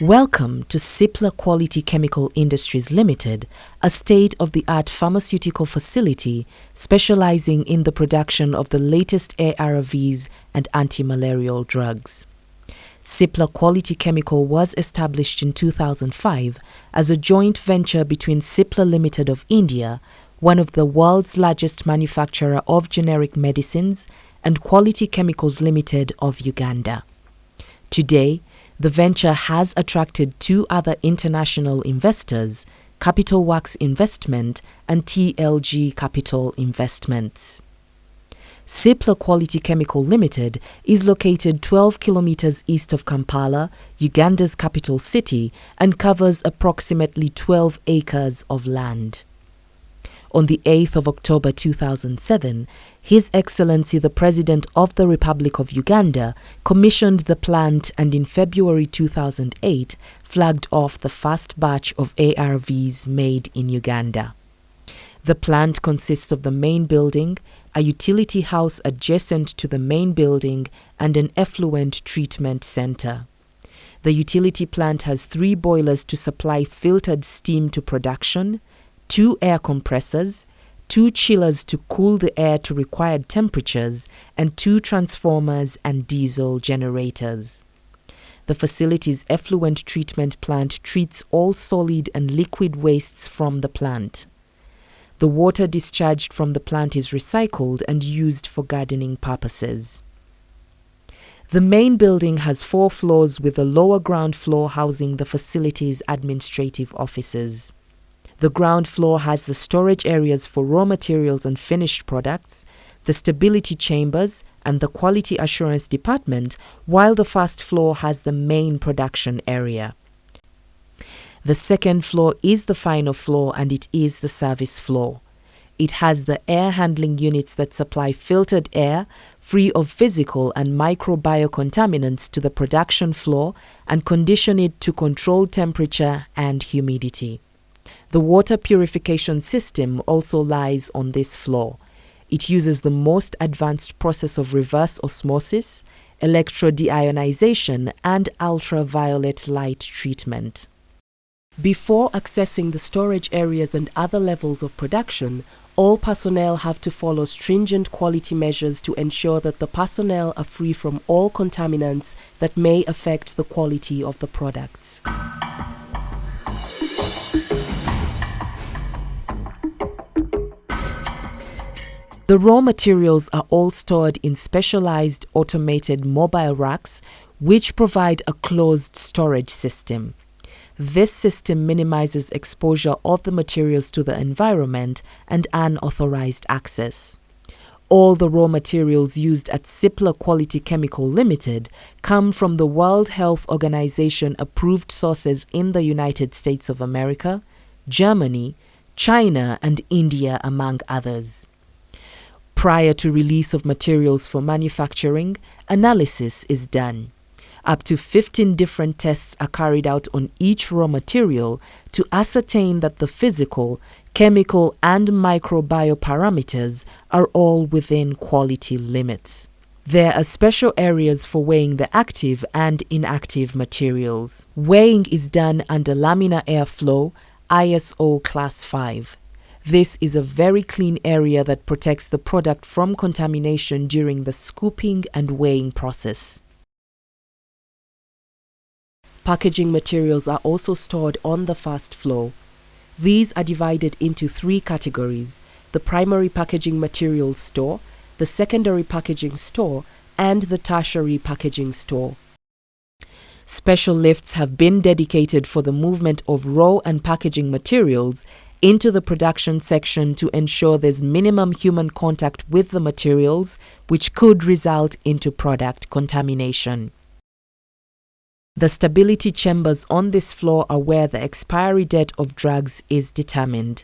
Welcome to CIPLA Quality Chemical Industries Ltd, a state-of-the-art pharmaceutical facility specializing in the production of the latest ARVs and anti-malarial drugs. CIPLA Quality Chemical was established in 2005 as a joint venture between CIPLA Limited of India, one of the world's largest manufacturer of generic medicines, and Quality Chemicals Limited of Uganda. Today, the venture has attracted two other international investors, Capital Works Investment and TLG Capital Investments. CIPLA Quality Chemical Limited is located 12 kilometers east of Kampala, Uganda's capital city, and covers approximately 12 acres of land. On the 8th of October 2007, His Excellency the President of the Republic of Uganda commissioned the plant and in February 2008 flagged off the first batch of ARVs made in Uganda. The plant consists of the main building, a utility house adjacent to the main building, and an effluent treatment center. The utility plant has 3 boilers to supply filtered steam to production, 2 air compressors, 2 chillers to cool the air to required temperatures, and 2 transformers and diesel generators. The facility's effluent treatment plant treats all solid and liquid wastes from the plant. The water discharged from the plant is recycled and used for gardening purposes. The main building has 4 floors with the lower ground floor housing the facility's administrative offices. The ground floor has the storage areas for raw materials and finished products, the stability chambers, and the quality assurance department, while the first floor has the main production area. The second floor is the final floor and it is the service floor. It has the air handling units that supply filtered air, free of physical and microbial contaminants to the production floor and condition it to controlled temperature and humidity. The water purification system also lies on this floor. It uses the most advanced process of reverse osmosis, electrodeionization, and ultraviolet light treatment. Before accessing the storage areas and other levels of production, all personnel have to follow stringent quality measures to ensure that the personnel are free from all contaminants that may affect the quality of the products. The raw materials are all stored in specialized automated mobile racks, which provide a closed storage system. This system minimizes exposure of the materials to the environment and unauthorized access. All the raw materials used at CIPLA Quality Chemical Ltd come from the World Health Organization approved sources in the United States of America, Germany, China, and India, among others. Prior to release of materials for manufacturing, analysis is done. Up to 15 different tests are carried out on each raw material to ascertain that the physical, chemical, and microbial parameters are all within quality limits. There are special areas for weighing the active and inactive materials. Weighing is done under laminar airflow, ISO Class 5. This is a very clean area that protects the product from contamination during the scooping and weighing process. Packaging materials are also stored on the first floor. These are divided into 3 categories: the primary packaging materials store, the secondary packaging store, and the tertiary packaging store. Special lifts have been dedicated for the movement of raw and packaging materials into the production section to ensure there's minimum human contact with the materials, which could result into product contamination. The stability chambers on this floor are where the expiry date of drugs is determined.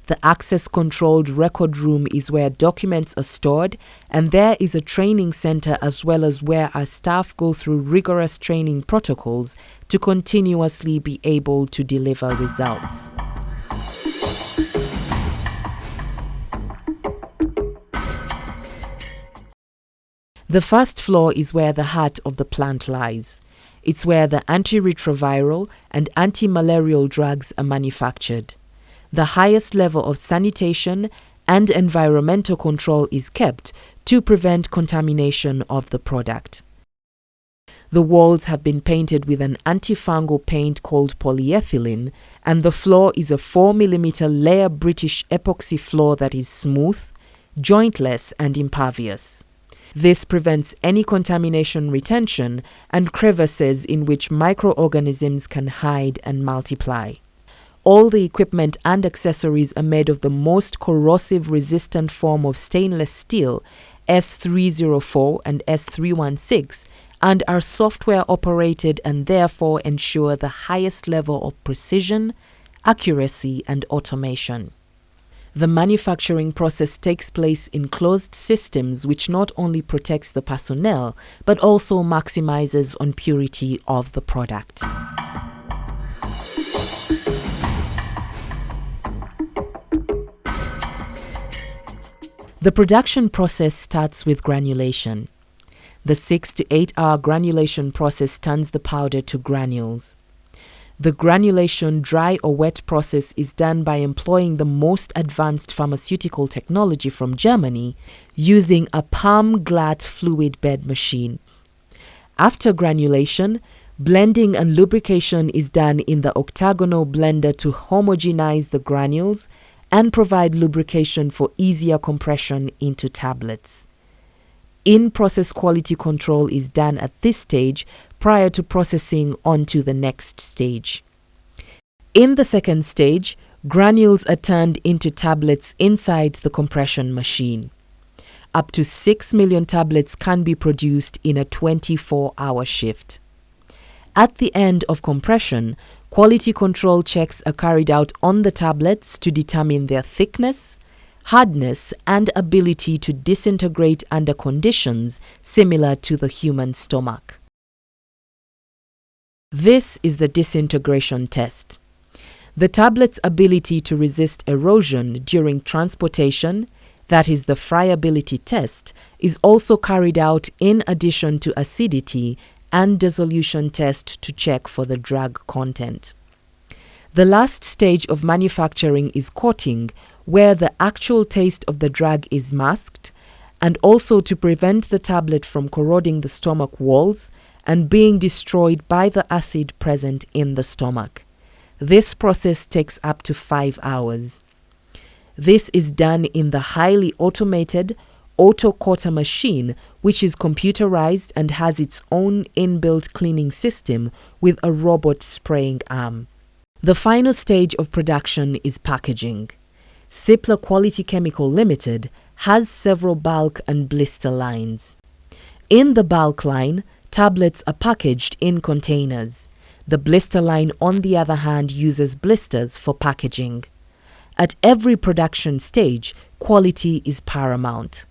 The access-controlled record room is where documents are stored, and there is a training center as well as where our staff go through rigorous training protocols to continuously be able to deliver results. The first floor is where the heart of the plant lies. It's where the antiretroviral and anti-malarial drugs are manufactured. The highest level of sanitation and environmental control is kept to prevent contamination of the product. The walls have been painted with an antifungal paint called polyethylene, and the floor is a 4mm layer British epoxy floor that is smooth, jointless and impervious. This prevents any contamination retention and crevices in which microorganisms can hide and multiply. All the equipment and accessories are made of the most corrosive resistant form of stainless steel, S304 and S316, and are software operated and therefore ensure the highest level of precision, accuracy and automation. The manufacturing process takes place in closed systems, which not only protects the personnel but also maximizes on purity of the product. The production process starts with granulation. The 6 to 8 hour granulation process turns the powder to granules. The granulation dry or wet process is done by employing the most advanced pharmaceutical technology from Germany using a palm-glat fluid bed machine. After granulation, blending and lubrication is done in the octagonal blender to homogenize the granules and provide lubrication for easier compression into tablets. In-process quality control is done at this stage prior to processing onto the next stage. In the second stage, granules are turned into tablets inside the compression machine. Up to 6 million tablets can be produced in a 24-hour shift. At the end of compression, quality control checks are carried out on the tablets to determine their thickness, hardness, and ability to disintegrate under conditions similar to the human stomach. This is the disintegration test. The tablet's ability to resist erosion during transportation, that is the friability test, is also carried out in addition to acidity and dissolution test to check for the drug content. The last stage of manufacturing is coating, where the actual taste of the drug is masked, and also to prevent the tablet from corroding the stomach walls and being destroyed by the acid present in the stomach. This process takes up to 5 hours. This is done in the highly automated auto-coater machine, which is computerized and has its own inbuilt cleaning system with a robot spraying arm. The final stage of production is packaging. CIPLA Quality Chemical Ltd has several bulk and blister lines. In the bulk line, tablets are packaged in containers. The blister line, on the other hand, uses blisters for packaging. At every production stage, quality is paramount.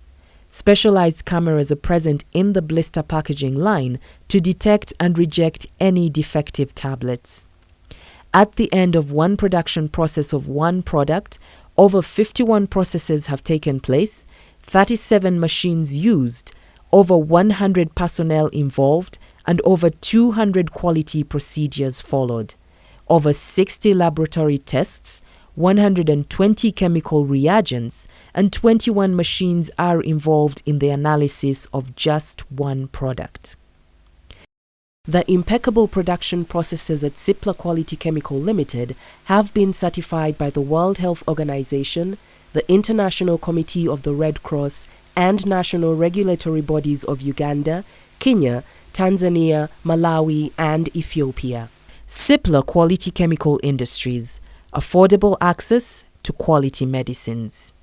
Specialized cameras are present in the blister packaging line to detect and reject any defective tablets. At the end of one production process of one product, over 51 processes have taken place, 37 machines used, over 100 personnel involved, and over 200 quality procedures followed. Over 60 laboratory tests, 120 chemical reagents, and 21 machines are involved in the analysis of just one product. The impeccable production processes at CIPLA Quality Chemical Ltd have been certified by the World Health Organization, the International Committee of the Red Cross, and national regulatory bodies of Uganda, Kenya, Tanzania, Malawi, and Ethiopia. CIPLA Quality Chemical Industries. Affordable access to quality medicines.